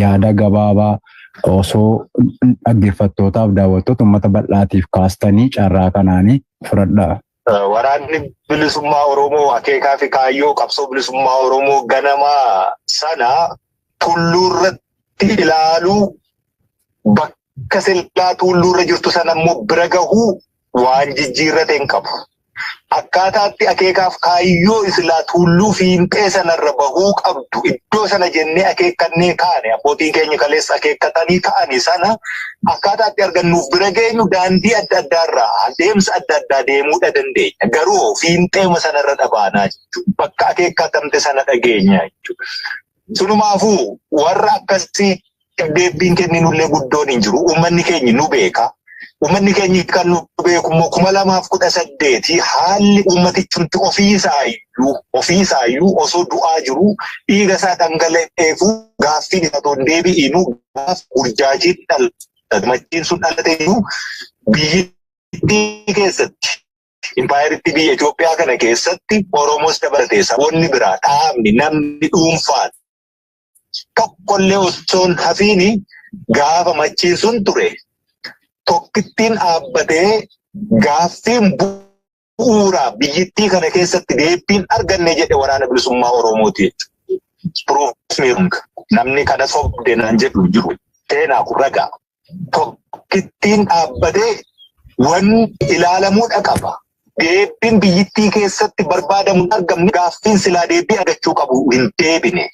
yaada gabaabaa osoo dhaggeeffattootaaf daawwattoota uummata bal'aatiif kaastanii carraa kanaanii fudhadhaa. Waraanni bilisummaa Oromoo akeekaa fi kaayyoo qabsoo bilisummaa Oromoo ganamaa sana tulluurratti ilaaluu bakka silaa tuullurra jirtu sana immoo bira gahuu waan jijjiirrate hin qabu. Akkaataatti akeekaaf kaayyoo islaa tuulluu fiinxee sanarra bahuu qabdu iddoo sana jennee akeekkannee kaane abbootiin keenya kaleessa akeekkatanii ka'anii sana akkaataatti argannuuf bira geenyu daandii adda addaarraa adeemsa adda addaa deemuudha dandeenya. Garuu fiinxeema sanarra dhabaanaa jechuudha. Bakka akeekkatamte sana dhageenya jechuudha. Sunumaafuu warra akkasii deebiin kenninullee guddoon hin jiru. Uummanni keenya nu beeka. Uummanni keenya kan nu beeku immoo 2018 haalli uummatichumti ofiisaayyuu osoo du'aa jiru dhiiga isaa dhangala'eefu gaaffiin ifatoon deebi'inu gaaf urjaajii machiin sun dhalateeyyuu biyyattii keessatti impaayeritti biyya Itoophiyaa kana keessatti Oromoos dabalatee saboonni biraa dhaabni namni dhuunfaan tokkollee osoon hafiini gaafa machiin sun ture. Tokkittiin dhaabbatee gaaffiin bu'uuraa biyyattii kana keessatti deebiin arganne jedhe waraana bilisummaa Oromooti jechuudha. Namni kana sobde naan jedhu jiru. Seenaa kun ragaa. Tokkittiin dhaabbatee wanni ilaalamuudha qaba. Deebiin biyyattii keessatti barbaadamu argamne gaaffiin silaa deebii argachuu qabu hin deebine.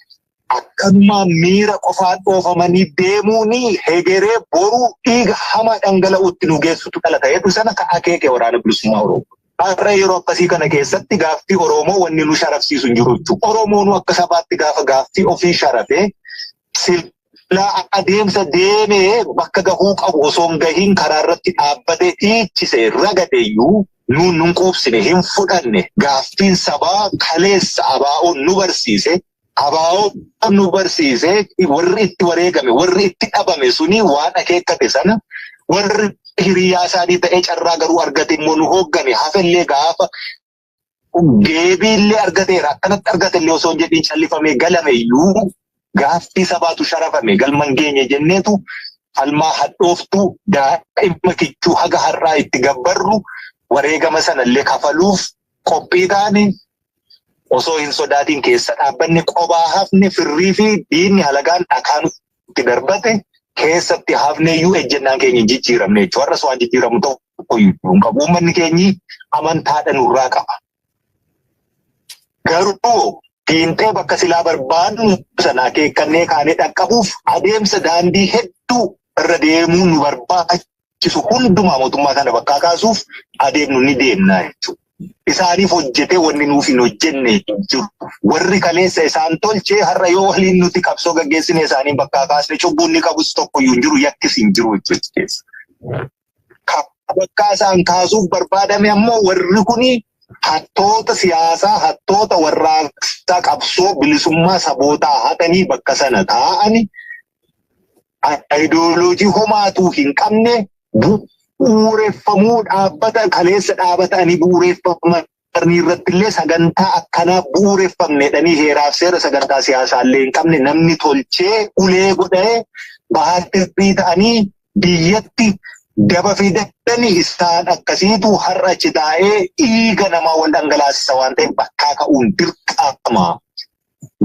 Akkanumaan miira qofaan dhoofamanii deemuuni hegeree boruu dhiiga hamaa dhangala'uutti nu geessutu dhalata jedhu sana kan akeeke waraana bilisummaa Oromoo. Har'a yeroo akkasii kana keessatti gaaffii Oromoo wanni nu sharafsiisu hin jiru jechuudha. Oromoon akka sabaatti gaafa gaaffii ofii sharafee silaa adeemsa deemee bakka gahuu qabu osoo hin gahiin karaa irratti dhaabbatee dhiichise ragadeeyyuu nuun nun quubsine hin fudhanne gaaffiin sabaa kaleessa abaa'oon nu barsiise. Abaa'oo nu barsiisee warri itti wareegame warri itti dhabame suni waan akeekkate sana warri hiriyaa isaanii ta'ee carraa garuu argate immoo nu hooggane hafellee gaafa deebiillee argateera akkanatti argatellee osoo hin jedhiin callifamee galame iyyuu gaaffii sabaatu sharafame galman geenye jenneetu falmaa hadhooftuu daa'ima kichuu haga har'aa itti gabbarru wareegama sanallee kafaluuf qophii taane. Osoo hin sodaatiin keessa dhaabbanni qobaa hafne firrii fi diinni halagaan dhakaan itti darbate keessatti hafneeyyuu ejjennaan keenya hin jijjiiramne jechuudha. Warra waan jijjiiramu tokko hin qabu. Uummanni keenyi amantaadha nurraa qaba. Garuu fiinxee bakka silaa barbaadnu sana akeekkannee kaanee dhaqqabuuf adeemsa daandii hedduu irra deemuu nu barbaachisu hundumaa mootummaa kana bakkaa kaasuuf adeemnu ni deemnaa jechuudha. Isaaniif hojjetee wanni nuuf hin hojjenne jiru. Warri kaleessa isaan tolchee har'a yoo waliin nuti qabsoo gaggeessine isaanii bakkaa kaasne cubbuun ni qabus tokkoyyuu hin jiru yakkis hin jiru jechuudha. Bakkaa isaan kaasuuf barbaadame ammoo warri kuni hattoota siyaasaa hattoota warraaqsaa qabsoo bilisummaa sabootaa hatanii bakka sana taa'ani ayidooloojii homaatuu hin qabne bu'uureffamuu dhaabbata kaleessa dhaabatanii bu'uureffaman irratti illee sagantaa akkanaa bu'uureffamneedhanii heeraaf seera sagantaa siyaasaallee hin qabne namni tolchee ulee godhee bahattirrii ta'anii biyyatti daba fidanii isaan akkasiitu har'a achi taa'ee dhiiga namaa wal dhangalaasisa waan ta'eef bakkaa ka'uun dirqama.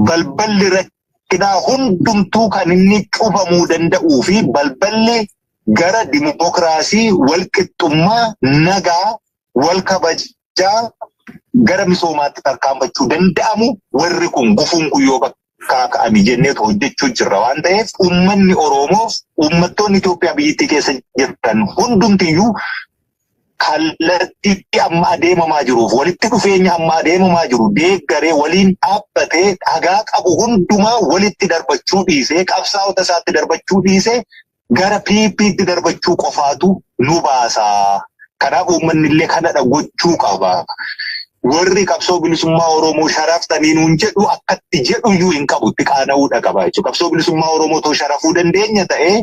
Balballi rakkinaa hundumtuu kan inni cufamuu danda'uu fi balballi gara dimokiraasii walqixxummaa nagaa wal kabajaa gara misoomaatti tarkaanfachuu danda'amu warri kun gufuun guyyoo bakkaa ka'anii jenneetu hojjechuu jirra waan ta'eef uummanni Oromoof uummattoonni Itoophiyaa biyyattii keessa jiran hundumtiyyuu kallattii amma adeemamaa jiruuf walitti dhufeenya amma adeemamaa jiru deeggaree waliin dhaabbatee dhagaa qabu hundumaa walitti darbachuu dhiisee qabsaa'ota isaatti darbachuu dhiisee gara PP'tti darbachuu qofaatu nu baasa. Kanaaf uummanni illee kanadha gochuu qaba. Warri qabsoo bilisummaa Oromoo sharaftanii nuun jedhu akkatti jedhu iyyuu hin qabu itti qaana'uudha qaba jechuudha. Qabsoo bilisummaa Oromoo too sharafuu dandeenya ta'ee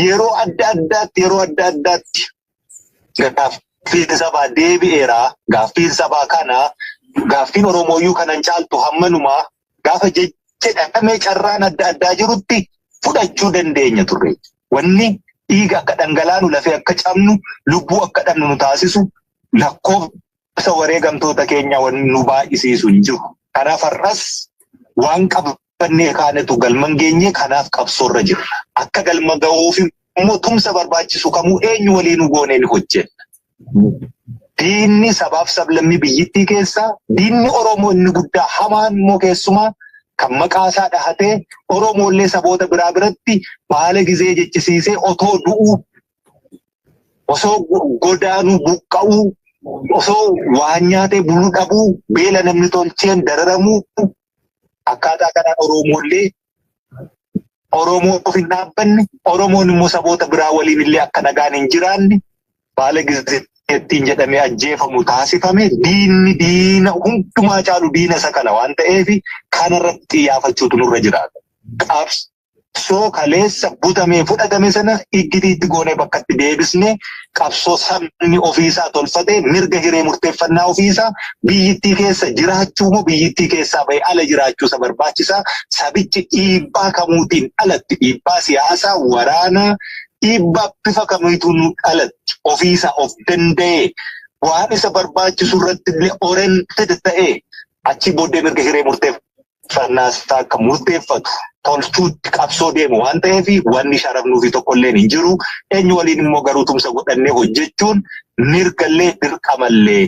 yeroo adda addaatti gaaffiin sabaa deebi'eera. Gaaffiin sabaa kana gaaffiin Oromooyyuu kanan caaltu hammanumaa gaafa jedhamee carraan adda addaa jirutti fudhachuu dandeenya turre. Wanni dhiiga akka dhangalaanu lafee akka cabnu lubbuu akka dhabnu nu taasisu lakkoofsa wareegamtoota keenya wanni nu baay'isiisu hin jiru. Kanaaf har'as waan qabnu dhaabbannee kaanetu galman geenye kanaaf qabsoorra jirra. Akka galma ga'uuf immoo tumsa barbaachisu kamuu eenyu waliin gooneen hojjenna. Diinni sabaaf sablammii biyyittii keessaa diinni Oromoo inni guddaa hamaan immoo keessumaa kan maqaa isaa dhahatee Oromoollee saboota biraa biratti baala gizee jechisiisee otoo du'uu osoo godaanuu buqqa'uu osoo waan nyaatee buluu dhabuu beela namni tolcheen dararamuu akkaataa kanaan Oromoollee Oromoof hin dhaabbanne Oromoon immoo saboota biraa waliin illee akka nagaan hin jiraanne baala gizeettiin jedhamee ajjeefamu taasifame diinni diina hundumaa caalu diina isa kana waan ta'eef kanarratti xiyyeeffachuutu nurra jiraata. Qabsoo kaleessa butamee fudhatame sana iggitiitti goonee bakkatti deebisnee qabsoo sabni ofiisaa tolfatee mirga hiree murteeffannaa ofiisaa biyyittii keessa jiraachuu moo biyyittii keessaa bahee ala jiraachuusa barbaachisaa sabichi dhiibbaa kamuutiin alatti dhiibbaa siyaasaa waraanaa dhiibbaa bifa kamiituun alatti ofiisaa of danda'ee waan isa barbaachisu irratti illee oriented ta'ee achi booddee mirga hiree murteeffannaa isaa akka murteeffatu tolchuutti qabsoo deemu waan ta'eef wanni sharafnuufi tokkolleen hin jiru. Eenyu waliin immoo garuu tumsa godhannee hojjechuun mirgallee dirqamallee.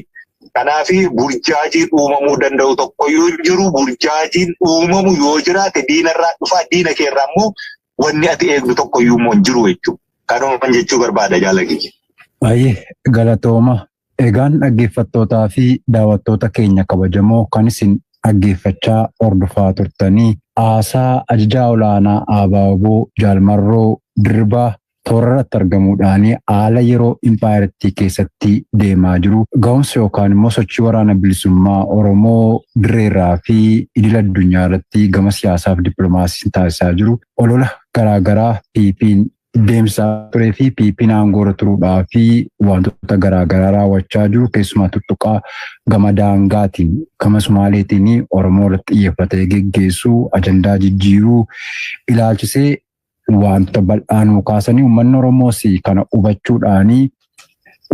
Kanaafi burjaajiin uumamuu danda'u tokkoyyuu hin jiru. Burjaajiin uumamu yoo jiraate diinarraa dhufaa diina keerraa immoo wanni ati eegdu tokkoyyuu immoo hin jiru jechuudha. Kanumaan jechuu barbaada jaalladhi. Baay'ee galatooma. Egaan dhaggeeffattootaa fi daawwattoota keenya kabajamoo kan isin dhaggeeffachaa hordofaa turtanii haasaa ajajaa olaanaa ABO Jaalmarroo Dirbaa toorarratti argamuudhaan haala yeroo impaayerittii keessatti deemaa jiru ga'umsa yookaan immoo sochii waraana bilisummaa Oromoo dirreerraa fi idil addunyaa irratti gama siyaasaa fi dippiloomaasii taasisaa jiru olola garaagaraa PP'n deemsaa turee fi PP'n aangoorra turuudhaa fi wantoota garaagaraa raawwachaa jiru keessumaa tuttuqaa gama daangaatiin gama Sumaaleetiin Oromoo irratti xiyyeeffatee geggeessuu ajandaa jijjiiruu ilaalchisee wantoota bal'aanuu kaasanii uummanni Oromoos kana hubachuudhaan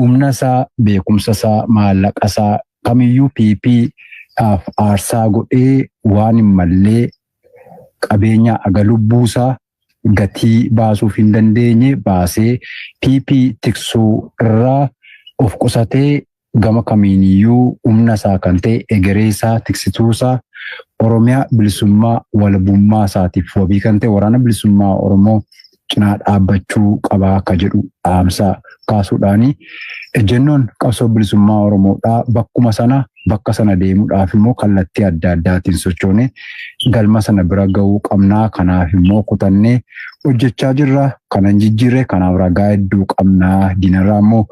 humna isaa beekumsa isaa maallaqa isaa kamiyyuu PP'dhaaf aarsaa godhee waan hin mallee qabeenya aga lubbuusaa gatii baasuuf hin dandeenye baasee PP tiksuu irraa of qusatee gama kamiiniyyuu humna isaa kan ta'e egeree isaa tiksituusaa Oromiyaa bilisummaa walabummaa isaatiif wabii kan ta'e waraana bilisummaa Oromoo cinaa dhaabbachuu qabaa akka jedhu dhaamsa kaasuudhaan ejjennoon qabsoo bilisummaa Oromoodhaa bakkuma sana bakka sana deemuudhaaf immoo kallattii adda addaatiin sochoone galma sana bira ga'uu qabnaa. Kanaaf immoo kutannee hojjechaa jirra. Kanan jijjiirre kanaaf ragaa hedduu qabnaa. Diinarraa immoo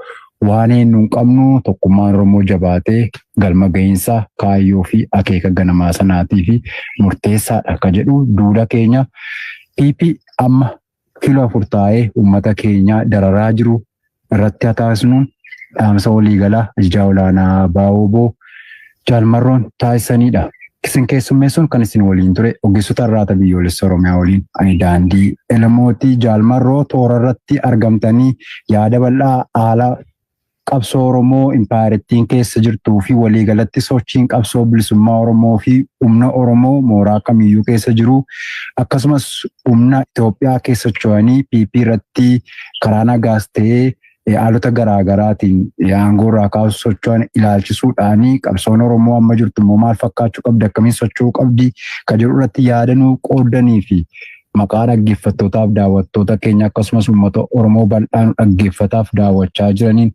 waan eenyu hin qabnu tokkummaan Oromoo jabaatee galma ga'iinsa kaayyoo fi akeeka ganamaa sanaatii fi murteessaadha akka jedhu duula keenya PP amma kilo 4 taa'ee uummata keenya dararaa jiru irratti taasisuun dhaamsa waliigalaa ajajaa olaanaa ABO Jaalmarroon taasisanidha. Isin keessummeessuun kan isin waliin ture ogeessota irraata biyyoolessa Oromiyaa waliin ani daandii Elemootii Jaalmarroo toora irratti argamtanii yaada bal'aa haala qabsoo Oromoo impaayerittiin keessa jirtuu fi waliigalatti sochiin qabsoo bilisummaa Oromoo fi humna Oromoo mooraa kamiyyuu keessa jiru akkasumas humna Itoophiyaa keessa socho'anii PP irratti karaa nagaas ta'ee haalota garaagaraatiin aangoorraa kaasuu socho'an ilaalchisuudhaan qabsoon Oromoo amma jirtu immoo maal fakkaachuu qabdi akkamiin socho'uu qabdi ka jedhu irratti yaadanuu qooddanii fi maqaa dhaggeeffattootaaf daawwattoota keenya akkasumas uummata Oromoo bal'aan dhaggeeffataaf daawwachaa jiraniin